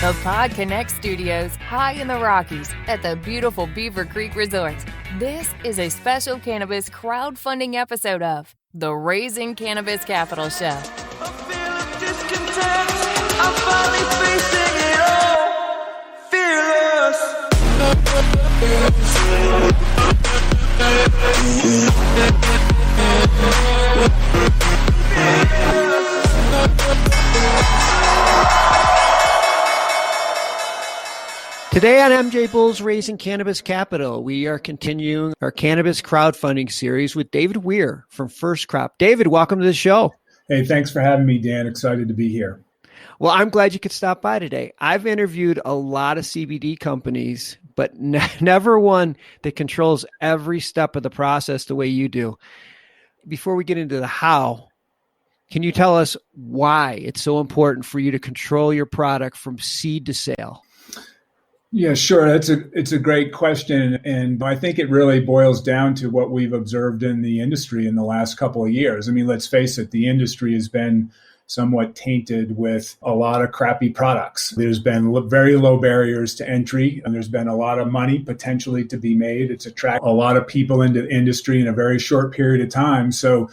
The PodConX studios high in the Rockies at the beautiful Beaver Creek Resort. This is a special cannabis crowdfunding episode of the Raising Cannabis Capital Show. A feel of discontent, I'm finally facing it all, fearless. Today on MJ Bull's Raising Cannabis Capital, we are continuing our cannabis crowdfunding series with David Weir from First Corp. David, welcome to the show. Hey, thanks for having me, Dan. Excited to be here. Well, I'm glad you could stop by today. I've interviewed a lot of CBD companies, but never one that controls every step of the process the way you do. Before we get into the how, can you tell us why it's so important for you to control your product from seed to sale? Yeah, sure. It's a great question. And I think it really boils down to what we've observed in the industry in the last couple of years. I mean, let's face it, the industry has been somewhat tainted with a lot of crappy products. There's been very low barriers to entry, and there's been a lot of money potentially to be made. It's attracted a lot of people into the industry in a very short period of time. So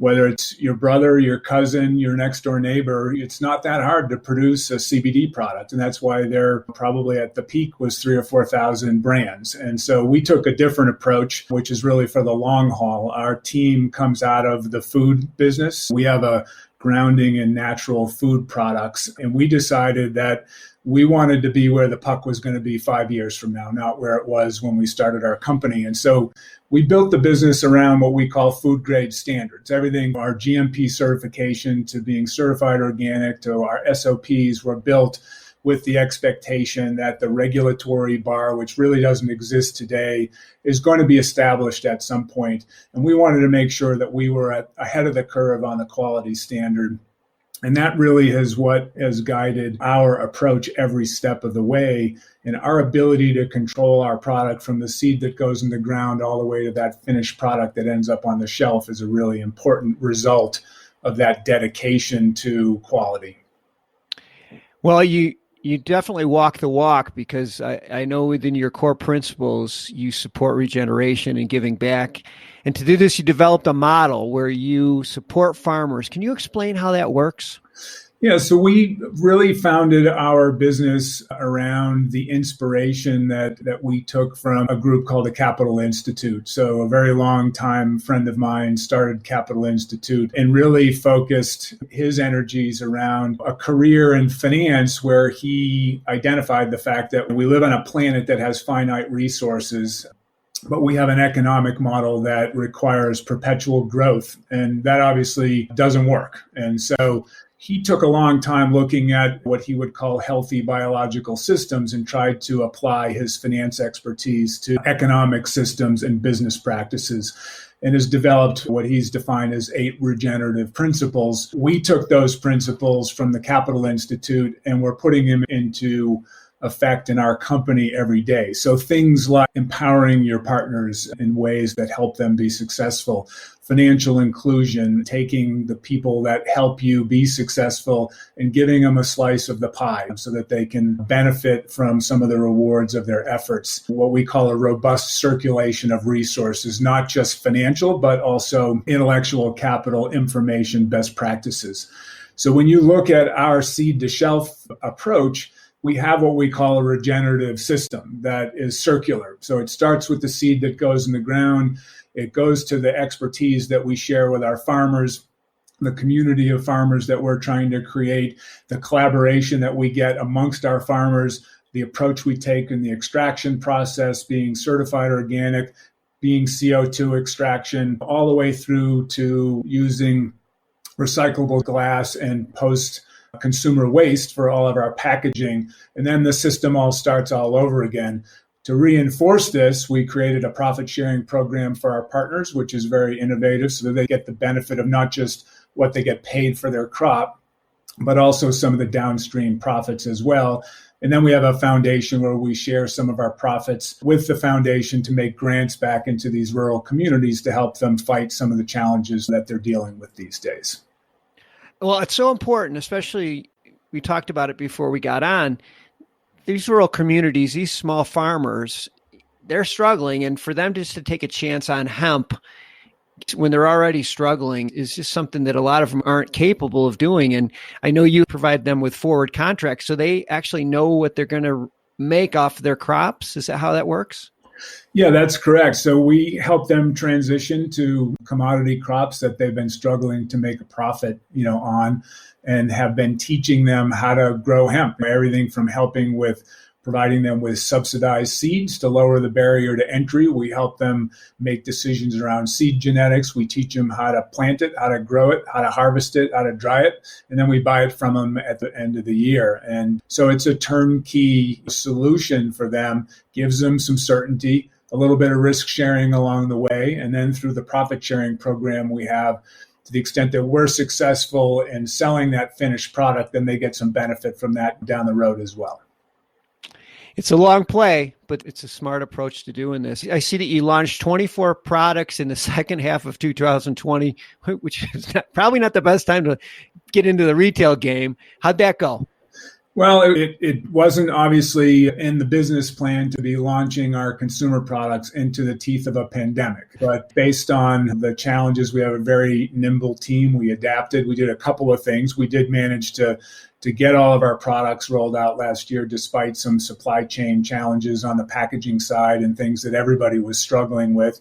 whether it's your brother, your cousin, your next door neighbor, it's not that hard to produce a CBD product. And that's why they're probably at the peak was 3,000 or 4,000 brands. And so we took a different approach, which is really for the long haul. Our team comes out of the food business. We have a grounding in natural food products. And we decided that we wanted to be where the puck was going to be 5 years from now, not where it was when we started our company. And so we built the business around what we call food grade standards. Everything, our GMP certification to being certified organic to our SOPs were built with the expectation that the regulatory bar, which really doesn't exist today, is going to be established at some point. And we wanted to make sure that we were ahead of the curve on the quality standard. And that really is what has guided our approach every step of the way. And our ability to control our product from the seed that goes in the ground all the way to that finished product that ends up on the shelf is a really important result of that dedication to quality. Well, you definitely walk the walk, because I know within your core principles, you support regeneration and giving back. And to do this, you developed a model where you support farmers. Can you explain how that works? Yeah, so we really founded our business around the inspiration that we took from a group called the Capital Institute. So a very long time friend of mine started Capital Institute and really focused his energies around a career in finance, where he identified the fact that we live on a planet that has finite resources, but we have an economic model that requires perpetual growth. And that obviously doesn't work. And so he took a long time looking at what he would call healthy biological systems and tried to apply his finance expertise to economic systems and business practices, and has developed what he's defined as 8 regenerative principles. We took those principles from the Capital Institute and we're putting them into effect in our company every day. So things like empowering your partners in ways that help them be successful, financial inclusion, taking the people that help you be successful and giving them a slice of the pie so that they can benefit from some of the rewards of their efforts. What we call a robust circulation of resources, not just financial, but also intellectual capital, information, best practices. So when you look at our seed to shelf approach, we have what we call a regenerative system that is circular. So it starts with the seed that goes in the ground. It goes to the expertise that we share with our farmers, the community of farmers that we're trying to create, the collaboration that we get amongst our farmers, the approach we take in the extraction process, being certified organic, being CO2 extraction, all the way through to using recyclable glass and post-consumer waste for all of our packaging. And then the system all starts all over again. To reinforce this, we created a profit-sharing program for our partners, which is very innovative, so that they get the benefit of not just what they get paid for their crop, but also some of the downstream profits as well. And then we have a foundation where we share some of our profits with the foundation to make grants back into these rural communities to help them fight some of the challenges that they're dealing with these days. Well, it's so important, especially we talked about it before we got on, these rural communities, these small farmers, they're struggling. And for them just to take a chance on hemp when they're already struggling is just something that a lot of them aren't capable of doing. And I know you provide them with forward contracts, so they actually know what they're going to make off their crops. Is that how that works? Yeah, that's correct. So we help them transition to commodity crops that they've been struggling to make a profit, on, and have been teaching them how to grow hemp. Everything from helping with providing them with subsidized seeds to lower the barrier to entry. We help them make decisions around seed genetics. We teach them how to plant it, how to grow it, how to harvest it, how to dry it, and then we buy it from them at the end of the year. And so it's a turnkey solution for them, gives them some certainty, a little bit of risk sharing along the way. And then through the profit sharing program we have, to the extent that we're successful in selling that finished product, then they get some benefit from that down the road as well. It's a long play, but it's a smart approach to doing this. I see that you launched 24 products in the second half of 2020, which is probably not the best time to get into the retail game. How'd that go? Well, it wasn't obviously in the business plan to be launching our consumer products into the teeth of a pandemic. But based on the challenges, we have a very nimble team. We adapted. We did a couple of things. We did manage to get all of our products rolled out last year, despite some supply chain challenges on the packaging side and things that everybody was struggling with.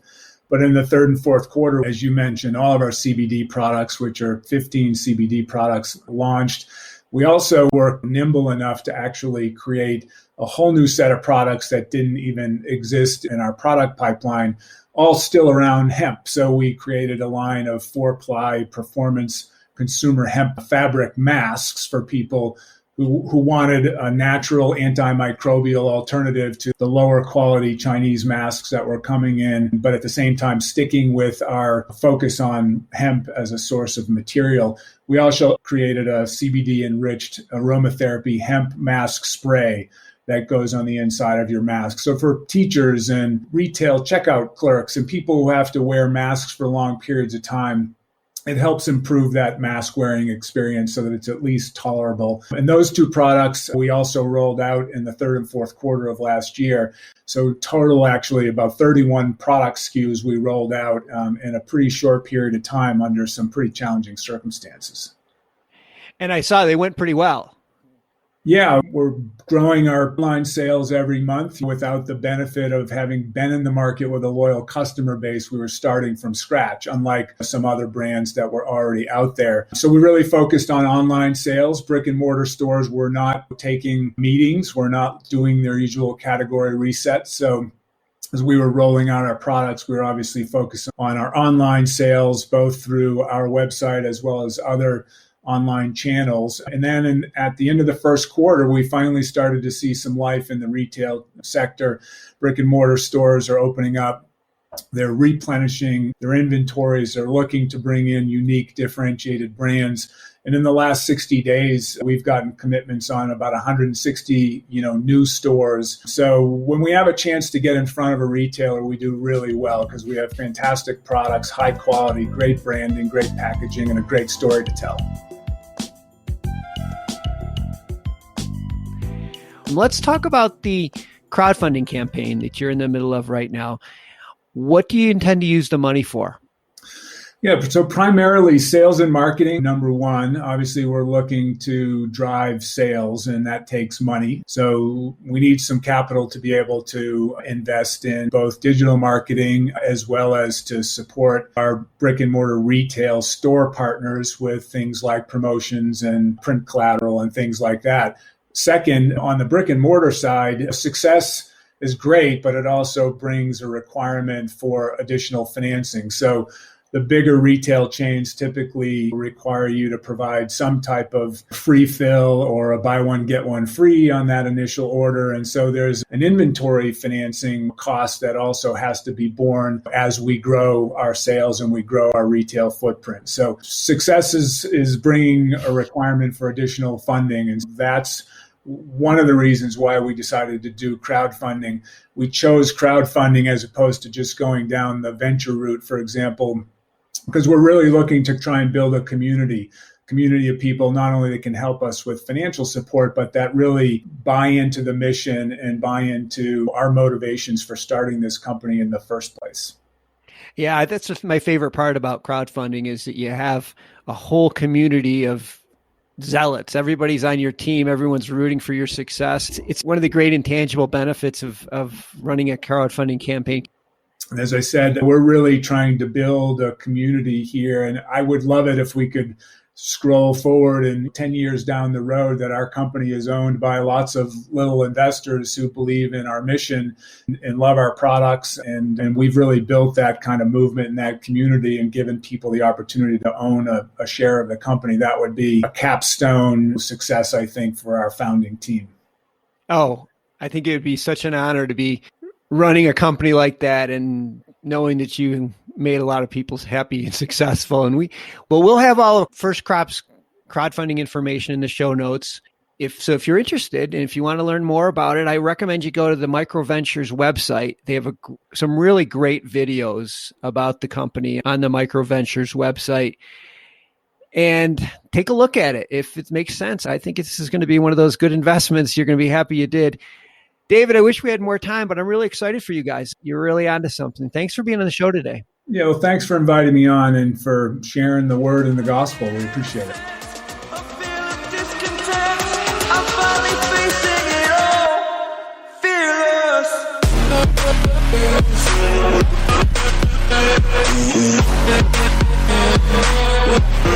But in the third and fourth quarter, as you mentioned, all of our CBD products, which are 15 CBD products, launched. We also were nimble enough to actually create a whole new set of products that didn't even exist in our product pipeline, all still around hemp. So we created a line of 4-ply performance consumer hemp fabric masks for people who wanted a natural antimicrobial alternative to the lower quality Chinese masks that were coming in, but at the same time sticking with our focus on hemp as a source of material. We also created a CBD-enriched aromatherapy hemp mask spray that goes on the inside of your mask. So for teachers and retail checkout clerks and people who have to wear masks for long periods of time, it helps improve that mask wearing experience so that it's at least tolerable. And those two products we also rolled out in the third and fourth quarter of last year. So total actually about 31 product SKUs we rolled out in a pretty short period of time under some pretty challenging circumstances. And I saw they went pretty well. Yeah, we're growing our online sales every month without the benefit of having been in the market with a loyal customer base. We were starting from scratch, unlike some other brands that were already out there. So we really focused on online sales. Brick and mortar stores were not taking meetings. We're not doing their usual category resets. So as we were rolling out our products, we were obviously focused on our online sales, both through our website as well as other online channels. And then at the end of the first quarter, we finally started to see some life in the retail sector. Brick and mortar stores are opening up. They're replenishing their inventories. They're looking to bring in unique, differentiated brands. And in the last 60 days, we've gotten commitments on about 160, new stores. So when we have a chance to get in front of a retailer, we do really well because we have fantastic products, high quality, great branding, great packaging, and a great story to tell. Let's talk about the crowdfunding campaign that you're in the middle of right now. What do you intend to use the money for? Yeah, so primarily sales and marketing, number one. Obviously, we're looking to drive sales, and that takes money. So we need some capital to be able to invest in both digital marketing as well as to support our brick and mortar retail store partners with things like promotions and print collateral and things like that. Second, on the brick and mortar side, success is great, but it also brings a requirement for additional financing. So the bigger retail chains typically require you to provide some type of free fill or a buy one, get one free on that initial order. And so there's an inventory financing cost that also has to be borne as we grow our sales and we grow our retail footprint. So success is bringing a requirement for additional funding. And that's one of the reasons why we decided to do crowdfunding. We chose crowdfunding as opposed to just going down the venture route, for example, because we're really looking to try and build a community. community of people, not only that can help us with financial support, but that really buy into the mission and buy into our motivations for starting this company in the first place. Yeah, that's just my favorite part about crowdfunding is that you have a whole community of zealots. Everybody's on your team. Everyone's rooting for your success. It's one of the great intangible benefits of running a crowdfunding campaign. And as I said, we're really trying to build a community here. And I would love it if we could scroll forward and 10 years down the road that our company is owned by lots of little investors who believe in our mission and love our products. And we've really built that kind of movement in that community and given people the opportunity to own a share of the company. That would be a capstone success, I think, for our founding team. Oh, I think it would be such an honor to be running a company like that and knowing that you made a lot of people happy and successful. And we'll have all of First Crop's crowdfunding information in the show notes. If you're interested and if you want to learn more about it, I recommend you go to the MicroVentures website. They have some really great videos about the company on the MicroVentures website. And take a look at it. If it makes sense, I think this is going to be one of those good investments. You're going to be happy you did. David, I wish we had more time, but I'm really excited for you guys. You're really onto something. Thanks for being on the show today. Yeah, well, thanks for inviting me on and for sharing the word and the gospel. We appreciate it. I feel a discontent. I'm finally facing it all. Fearless.